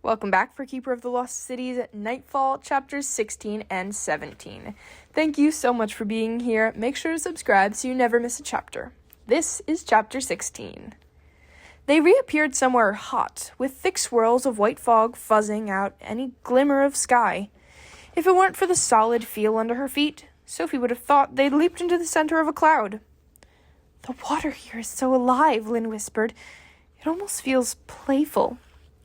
Welcome back for Keeper of the Lost Cities, Nightfall, chapters 16 and 17. Thank you so much for being here. Make sure to subscribe so you never miss a chapter. This is chapter 16. They reappeared somewhere hot, with thick swirls of white fog fuzzing out any glimmer of sky. If it weren't for the solid feel under her feet, Sophie would have thought they'd leaped into the center of a cloud. "The water here is so alive," Lynn whispered. "It almost feels playful."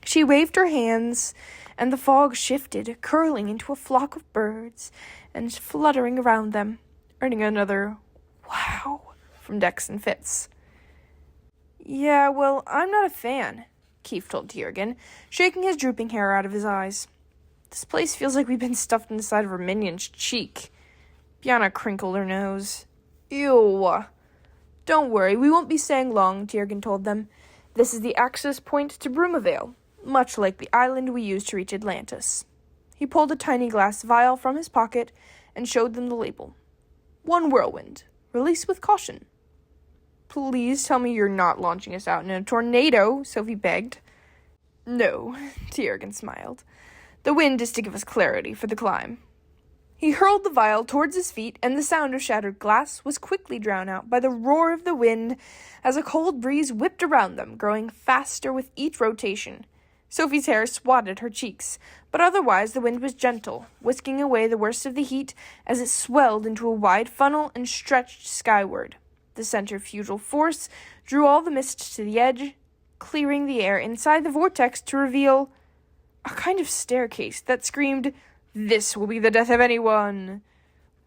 She waved her hands, and the fog shifted, curling into a flock of birds and fluttering around them, earning another "wow" from Dex and Fitz. "Yeah, well, I'm not a fan," Keith told Tiergan, shaking his drooping hair out of his eyes. "This place feels like we've been stuffed inside of a minion's cheek." Bianna crinkled her nose. "Ew." "Don't worry, we won't be staying long," Tiergan told them. "This is the access point to Broomavail, much like the island we used to reach Atlantis." He pulled a tiny glass vial from his pocket and showed them the label. "One whirlwind. Release with caution." "Please tell me you're not launching us out in a tornado," Sophie begged. "No," Tiergan smiled. "The wind is to give us clarity for the climb." He hurled the vial towards his feet, and the sound of shattered glass was quickly drowned out by the roar of the wind as a cold breeze whipped around them, growing faster with each rotation. Sophie's hair swatted her cheeks, but otherwise the wind was gentle, whisking away the worst of the heat as it swelled into a wide funnel and stretched skyward. The centrifugal force drew all the mist to the edge, clearing the air inside the vortex to reveal a kind of staircase that screamed, "This will be the death of anyone."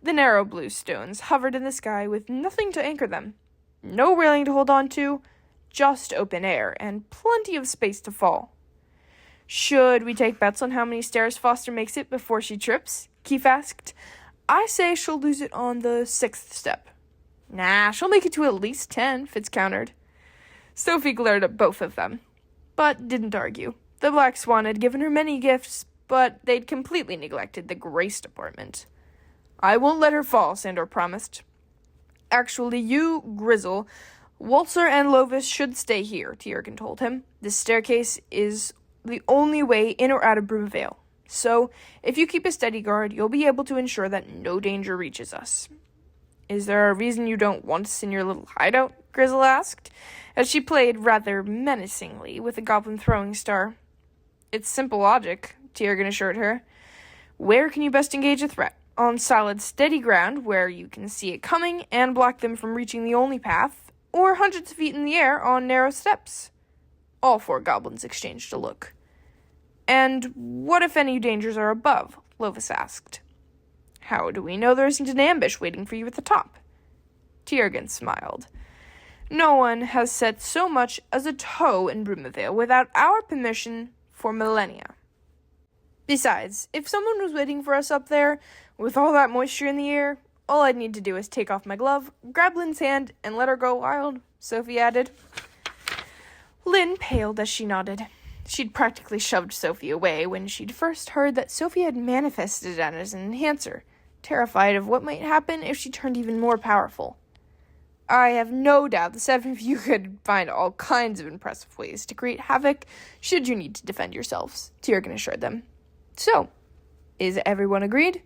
The narrow blue stones hovered in the sky with nothing to anchor them, no railing to hold on to, just open air and plenty of space to fall. "Should we take bets on how many stairs Foster makes it before she trips?" Keith asked. "I say she'll lose it on the 6th step." "Nah, she'll make it to at least 10, Fitz countered. Sophie glared at both of them, but didn't argue. The Black Swan had given her many gifts, but they'd completely neglected the grace department. "I won't let her fall," Sandor promised. "Actually, you, Grizzle, Waltzer, and Lovis should stay here," Tiergan told him. "This staircase is the only way in or out of Broomavail. So, if you keep a steady guard, you'll be able to ensure that no danger reaches us." "Is there a reason you don't want us in your little hideout?" Grizzle asked, as she played rather menacingly with a goblin throwing star. "It's simple logic," Tiergan assured her. "Where can you best engage a threat? On solid, steady ground where you can see it coming and block them from reaching the only path, or hundreds of feet in the air on narrow steps?" All 4 goblins exchanged a look. "And what if any dangers are above?" Lovis asked. "How do we know there isn't an ambush waiting for you at the top?" Tiergan smiled. "No one has set so much as a toe in Broomavail without our permission for millennia. Besides, if someone was waiting for us up there, with all that moisture in the air, all I'd need to do is take off my glove, grab Lynn's hand, and let her go wild," Sophie added. Lynn paled as she nodded. She'd practically shoved Sophie away when she'd first heard that Sophie had manifested as an enhancer, terrified of what might happen if she turned even more powerful. "I have no doubt the 7 of you could find all kinds of impressive ways to create havoc should you need to defend yourselves," Tiergan assured them. "So, is everyone agreed?"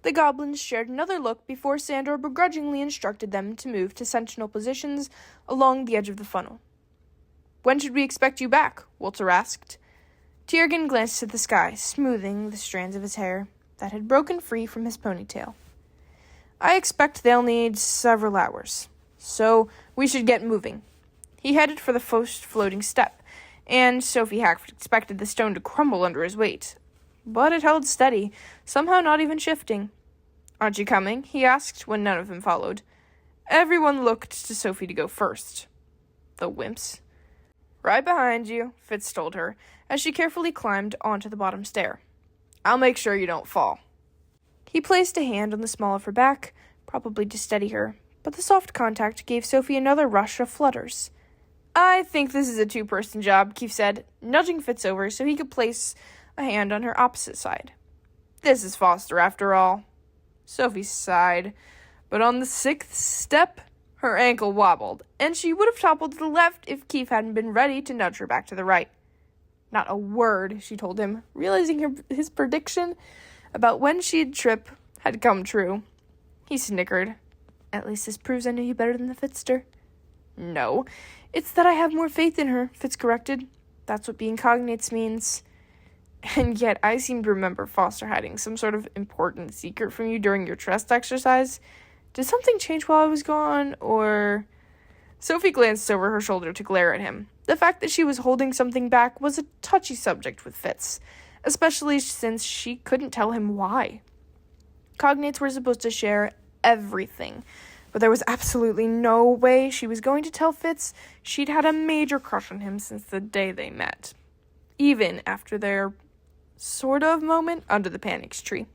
The goblins shared another look before Sandor begrudgingly instructed them to move to sentinel positions along the edge of the funnel. "When should we expect you back?" Walter asked. Tiergan glanced at the sky, smoothing the strands of his hair that had broken free from his ponytail. "I expect they'll need several hours, so we should get moving." He headed for the first floating step, and Sophie half expected the stone to crumble under his weight. But it held steady, somehow not even shifting. "Aren't you coming?" he asked when none of them followed. Everyone looked to Sophie to go first. The wimps. "Right behind you," Fitz told her, as she carefully climbed onto the bottom stair. "I'll make sure you don't fall." He placed a hand on the small of her back, probably to steady her, but the soft contact gave Sophie another rush of flutters. "I think this is a 2-person job," Keith said, nudging Fitz over so he could place a hand on her opposite side. "This is Foster, after all." Sophie sighed, but on the 6th step, her ankle wobbled, and she would have toppled to the left if Keith hadn't been ready to nudge her back to the right. Not a word, she told him, realizing his prediction about when she'd trip had come true. He snickered. At least this proves I know you better than the Fitster. No, it's that I have more faith in her, Fitz corrected. That's what being cognates means. And yet I seem to remember Foster hiding some sort of important secret from you during your trust exercise. Did something change while I was gone, or... Sophie glanced over her shoulder to glare at him. The fact that she was holding something back was a touchy subject with Fitz, especially since she couldn't tell him why. Cognates were supposed to share everything, but there was absolutely no way she was going to tell Fitz she'd had a major crush on him since the day they met, even after their sort of moment under the Panics tree.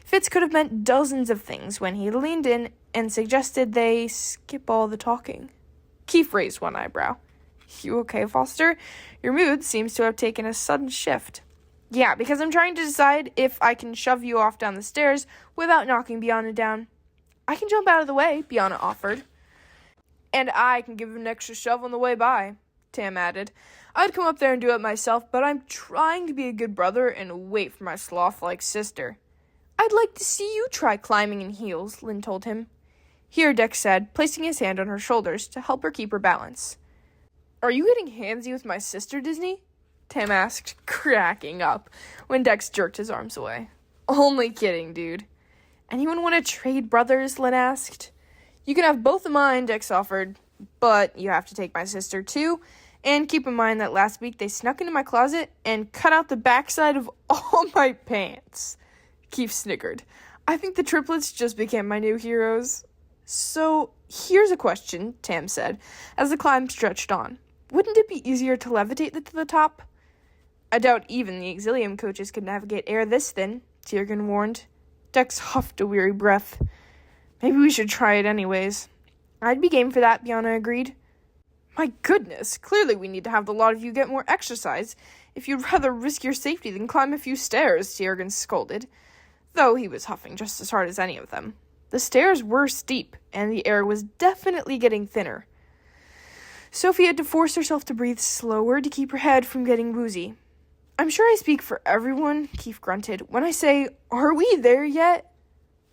Fitz could have meant dozens of things when he leaned in and suggested they skip all the talking. Keith raised one eyebrow. You okay, Foster? Your mood seems to have taken a sudden shift. Yeah, because I'm trying to decide if I can shove you off down the stairs without knocking Biana down. I can jump out of the way, Biana offered. And I can give him an extra shove on the way by, Tam added. I'd come up there and do it myself, but I'm trying to be a good brother and wait for my sloth-like sister. I'd like to see you try climbing in heels, Lynn told him. Here, Dex said, placing his hand on her shoulders to help her keep her balance. Are you getting handsy with my sister, Disney? Tam asked, cracking up, when Dex jerked his arms away. Only kidding, dude. Anyone want to trade brothers? Lynn asked. You can have both of mine, Dex offered, but you have to take my sister too, and keep in mind that last week they snuck into my closet and cut out the backside of all my pants. Keith snickered. I think the triplets just became my new heroes. So, here's a question, Tam said, as the climb stretched on. Wouldn't it be easier to levitate to the top? I doubt even the Exilium coaches could navigate air this thin, Tiergan warned. Dex huffed a weary breath. Maybe we should try it anyways. I'd be game for that, Biana agreed. My goodness, clearly we need to have the lot of you get more exercise if you'd rather risk your safety than climb a few stairs, Tiergan scolded, though he was huffing just as hard as any of them. The stairs were steep, and the air was definitely getting thinner. Sophie had to force herself to breathe slower to keep her head from getting woozy. I'm sure I speak for everyone, Keith grunted, when I say, are we there yet?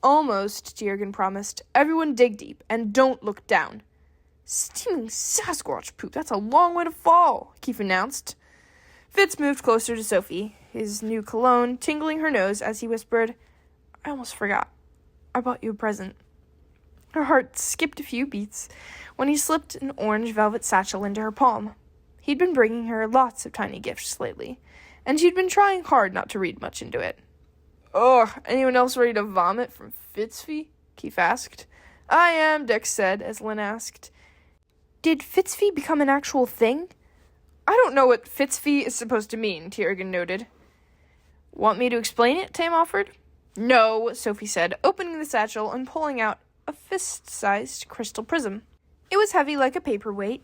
Almost, Tiergan promised. Everyone dig deep, and don't look down. Steaming Sasquatch poop, that's a long way to fall, Keith announced. Fitz moved closer to Sophie, his new cologne tingling her nose as he whispered, I almost forgot. I bought you a present. Her heart skipped a few beats when he slipped an orange velvet satchel into her palm. He'd been bringing her lots of tiny gifts lately, and she'd been trying hard not to read much into it. Ugh, anyone else ready to vomit from Fitzfee? Keith asked. I am, Dex said, as Lynn asked. Did Fitzfee become an actual thing? I don't know what Fitzfee is supposed to mean, Tiergan noted. Want me to explain it? Tam offered. No, Sophie said, opening the satchel and pulling out a fist-sized crystal prism. It was heavy like a paperweight,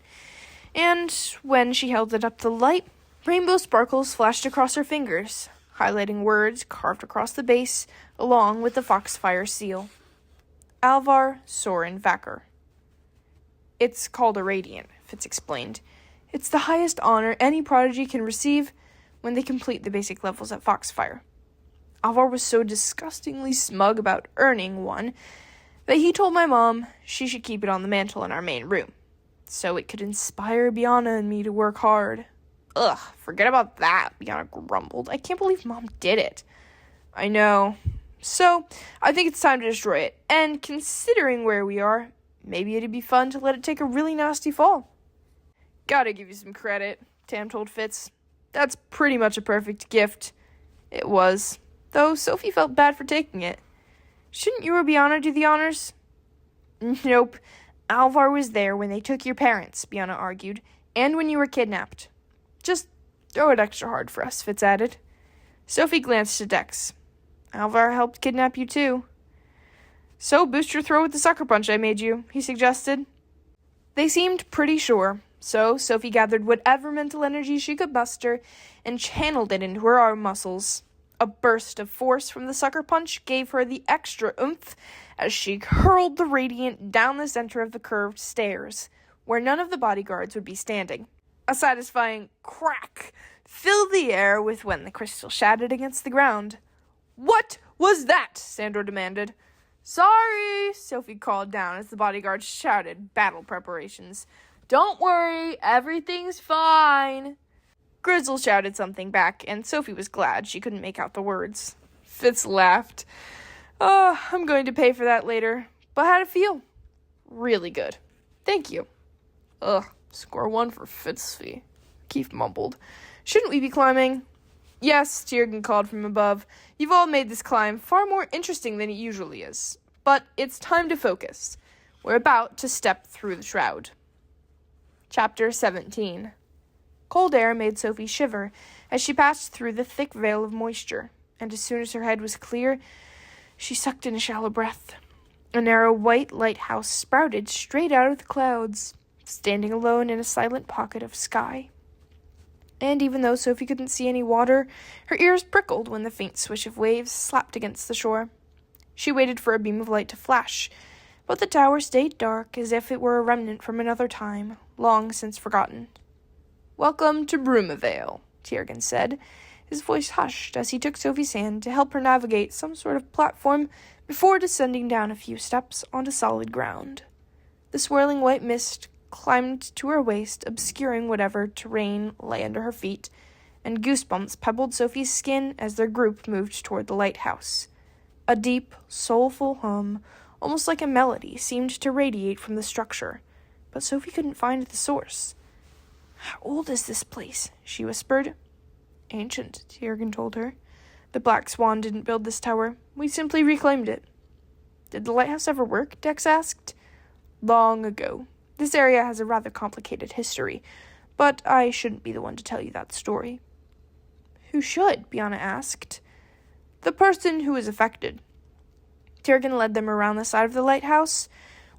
and when she held it up to the light, rainbow sparkles flashed across her fingers, highlighting words carved across the base, along with the Foxfire seal. Alvar Soren Vacker. It's called a Radiant, Fitz explained. It's the highest honor any prodigy can receive when they complete the basic levels at Foxfire. Alvar was so disgustingly smug about earning one that he told my mom she should keep it on the mantle in our main room, so it could inspire Biana and me to work hard. Ugh, forget about that, Biana grumbled. I can't believe Mom did it. I know. So, I think it's time to destroy it, and considering where we are, maybe it'd be fun to let it take a really nasty fall. Gotta give you some credit, Tam told Fitz. That's pretty much a perfect gift. It was, though Sophie felt bad for taking it. Shouldn't you or Biana do the honors? Nope. Alvar was there when they took your parents, Biana argued, and when you were kidnapped. Just throw it extra hard for us, Fitz added. Sophie glanced to Dex. Alvar helped kidnap you too. So boost your throw with the sucker punch I made you, he suggested. They seemed pretty sure, so Sophie gathered whatever mental energy she could muster and channeled it into her arm muscles. A burst of force from the sucker punch gave her the extra oomph as she hurled the radiant down the center of the curved stairs, where none of the bodyguards would be standing. A satisfying crack filled the air with when the crystal shattered against the ground. "What was that?" Sandor demanded. "Sorry," Sophie called down as the bodyguards shouted battle preparations. "Don't worry, everything's fine." Grizzle shouted something back, and Sophie was glad she couldn't make out the words. Fitz laughed. "Oh, I'm going to pay for that later. But how'd it feel?" "Really good. Thank you." "Ugh, score 1 for Fitz fee," Keith mumbled. "Shouldn't we be climbing?" "Yes," Tiergan called from above. "You've all made this climb far more interesting than it usually is. But it's time to focus. We're about to step through the shroud." Chapter 17. Cold air made Sophie shiver as she passed through the thick veil of moisture, and as soon as her head was clear, she sucked in a shallow breath. A narrow white lighthouse sprouted straight out of the clouds, standing alone in a silent pocket of sky. And even though Sophie couldn't see any water, her ears prickled when the faint swish of waves slapped against the shore. She waited for a beam of light to flash, but the tower stayed dark as if it were a remnant from another time, long since forgotten. "Welcome to Broomavail," Tiergan said, his voice hushed as he took Sophie's hand to help her navigate some sort of platform before descending down a few steps onto solid ground. The swirling white mist climbed to her waist, obscuring whatever terrain lay under her feet, and goosebumps pebbled Sophie's skin as their group moved toward the lighthouse. A deep, soulful hum, almost like a melody, seemed to radiate from the structure, but Sophie couldn't find the source. "How old is this place?" she whispered. "Ancient," Tiergan told her. "The Black Swan didn't build this tower. We simply reclaimed it." "Did the lighthouse ever work?" Dex asked. "Long ago. This area has a rather complicated history, but I shouldn't be the one to tell you that story." "Who should?" Biana asked. "The person who is affected." Tiergan led them around the side of the lighthouse,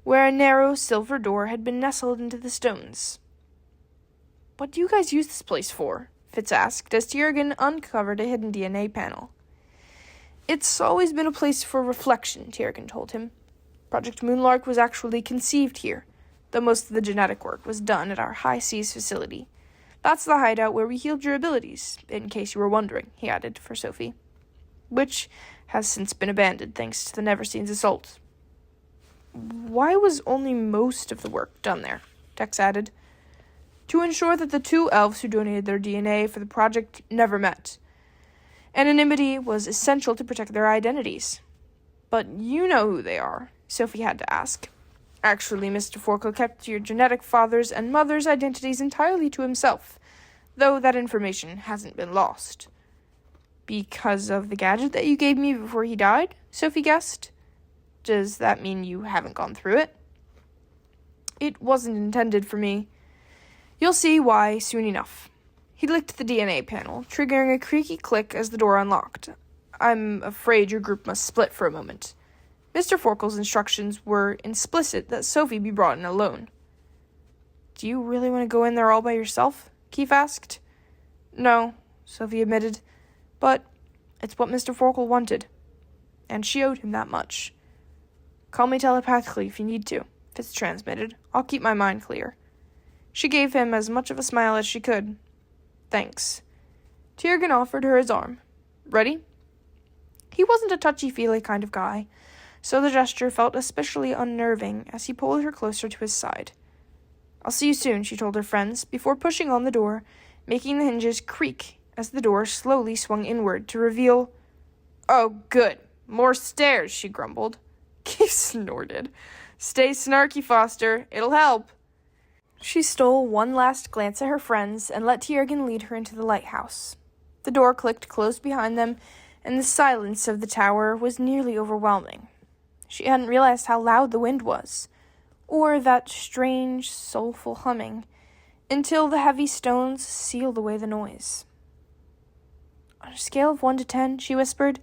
where a narrow silver door had been nestled into the stones. "What do you guys use this place for?" Fitz asked, as Tiergan uncovered a hidden DNA panel. "It's always been a place for reflection," Tiergan told him. "Project Moonlark was actually conceived here, though most of the genetic work was done at our High Seas facility. That's the hideout where we healed your abilities, in case you were wondering," he added for Sophie. "Which has since been abandoned thanks to the Neverseen's assault." "Why was only most of the work done there?" Dex added. "To ensure that the two elves who donated their DNA for the project never met. Anonymity was essential to protect their identities." "But you know who they are," Sophie had to ask. "Actually, Mr. Forkel kept your genetic father's and mother's identities entirely to himself, though that information hasn't been lost." "Because of the gadget that you gave me before he died?" Sophie guessed. "Does that mean you haven't gone through it?" "It wasn't intended for me. You'll see why soon enough." He licked the DNA panel, triggering a creaky click as the door unlocked. "I'm afraid your group must split for a moment." Mr. Forkel's instructions were explicit that Sophie be brought in alone. "Do you really want to go in there all by yourself?" Keith asked. "No," Sophie admitted, "but it's what Mr. Forkel wanted, and she owed him that much." "Call me telepathically if you need to," Fitz transmitted. "I'll keep my mind clear." She gave him as much of a smile as she could. "Thanks." Tiergan offered her his arm. "Ready?" He wasn't a touchy-feely kind of guy, so the gesture felt especially unnerving as he pulled her closer to his side. "I'll see you soon," she told her friends, before pushing on the door, making the hinges creak as the door slowly swung inward to reveal... "Oh, good. More stairs," she grumbled. Keith snorted. "Stay snarky, Foster. It'll help." She stole one last glance at her friends and let Tiergan lead her into the lighthouse. The door clicked closed behind them, and the silence of the tower was nearly overwhelming. She hadn't realized how loud the wind was, or that strange, soulful humming, until the heavy stones sealed away the noise. "On a scale of 1 to 10, she whispered,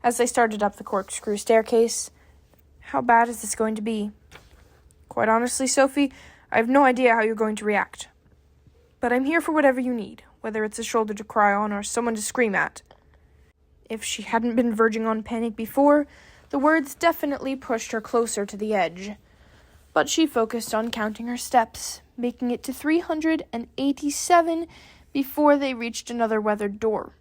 as they started up the corkscrew staircase, "how bad is this going to be?" "Quite honestly, Sophie, I have no idea how you're going to react. But I'm here for whatever you need, whether it's a shoulder to cry on or someone to scream at." If she hadn't been verging on panic before, the words definitely pushed her closer to the edge. But she focused on counting her steps, making it to 387 before they reached another weathered door,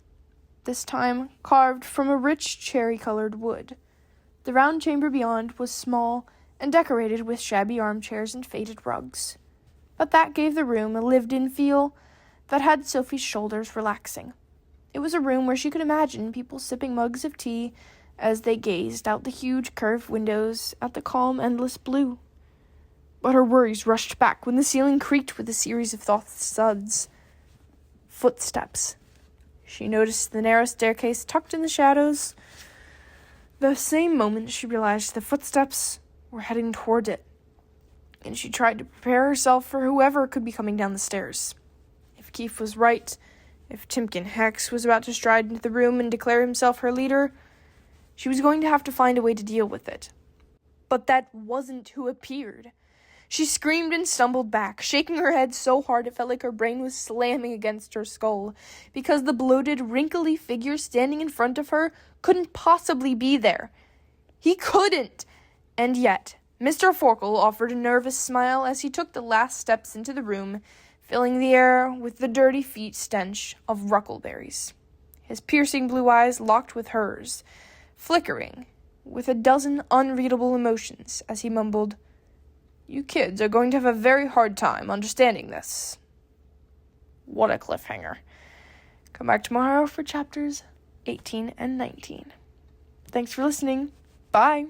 this time carved from a rich cherry-colored wood. The round chamber beyond was small and decorated with shabby armchairs and faded rugs, but that gave the room a lived-in feel that had Sophie's shoulders relaxing. It was a room where she could imagine people sipping mugs of tea as they gazed out the huge curved windows at the calm, endless blue. But her worries rushed back when the ceiling creaked with a series of thuds. Footsteps. She noticed the narrow staircase tucked in the shadows. The same moment she realized the footsteps were heading toward it, and she tried to prepare herself for whoever could be coming down the stairs. If Keith was right, if Timken Hex was about to stride into the room and declare himself her leader, she was going to have to find a way to deal with it. But that wasn't who appeared. She screamed and stumbled back, shaking her head so hard it felt like her brain was slamming against her skull, because the bloated, wrinkly figure standing in front of her couldn't possibly be there. He couldn't! And yet, Mr. Forkle offered a nervous smile as he took the last steps into the room, filling the air with the dirty feet stench of ruckleberries. His piercing blue eyes locked with hers, flickering with a dozen unreadable emotions as he mumbled, "You kids are going to have a very hard time understanding this." What a cliffhanger. Come back tomorrow for chapters 18 and 19. Thanks for listening. Bye.